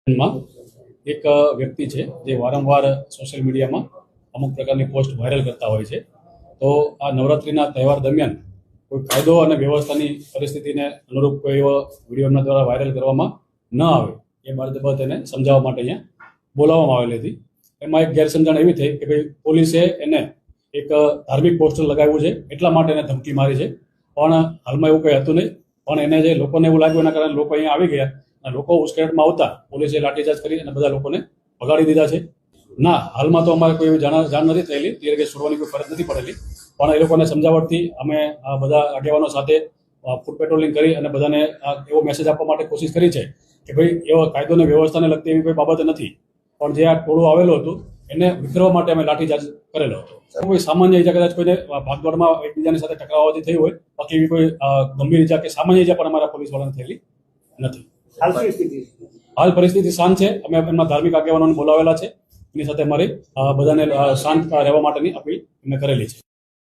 માં એક વ્યક્તિ છે જે વારંવાર સોશિયલ મીડિયામાં અમુક પ્રકારની પોસ્ટ વાયરલ કરતા હોય છે. તો આ નવરાત્રિના તહેવાર દરમિયાન કોઈ કાયદો અને વ્યવસ્થાની પરિસ્થિતિને અનુરૂપ કોઈ એવો વિડીયો એમના દ્વારા વાયરલ કરવામાં ન આવે એ બાબત એને સમજાવવા માટે અહીંયા બોલાવવામાં આવેલી હતી. એમાં એક ગેરસમજણ એવી થઈ કે ભાઈ પોલીસે એને એક ધાર્મિક પોસ્ટર લગાવ્યું છે એટલા માટે એને ધમકી મારી છે, પણ હાલમાં એવું કંઈ હતું નહીં. પણ એને જે લોકોને એવું લાગ્યું એના કારણે લોકો અહીંયા આવી ગયા અને લોકો ઉશ્કેરાટમાં આવતા પોલીસે લાઠીચાર્જ કરી અને બધા લોકોને ભગાડી દીધા છે. ના, હાલમાં તો અમારે કોઈ એવી જાણ નથી થયેલી, ટીયર ગેસ છોડવાની કોઈ ફરજ નથી પડેલી, પણ એ લોકોને સમજાવટથી અમે આ બધા આગેવાનો સાથે ફૂટ પેટ્રોલિંગ કરી અને બધાને એવો મેસેજ આપવા માટે કોશિશ કરી છે કે ભાઈ એવો કાયદો અને વ્યવસ્થાને લગતી એવી કોઈ બાબત નથી, પણ જે આ ટોળું આવેલું હતું એને વિખેરવા માટે અમે લાઠીચાર્જ કરેલો હતો. કોઈ સામાન્ય ઈજા કદાચ કોઈને ભાગદોડમાં એકબીજાની સાથે ટકરાવવાથી થઈ હોય, બાકી એવી કોઈ ગંભીર ઈજા કે સામાન્ય ઈજા પણ અમારા પોલીસ વાળાને થયેલી નથી. હાલ પરિસ્થિતિ શાંત છે. અમે એમના ધાર્મિક આગેવાનોને બોલાવેલા છે, એની સાથે અમારી બધાને શાંત રહેવા માટેની અપીલ એમને કરેલી છે.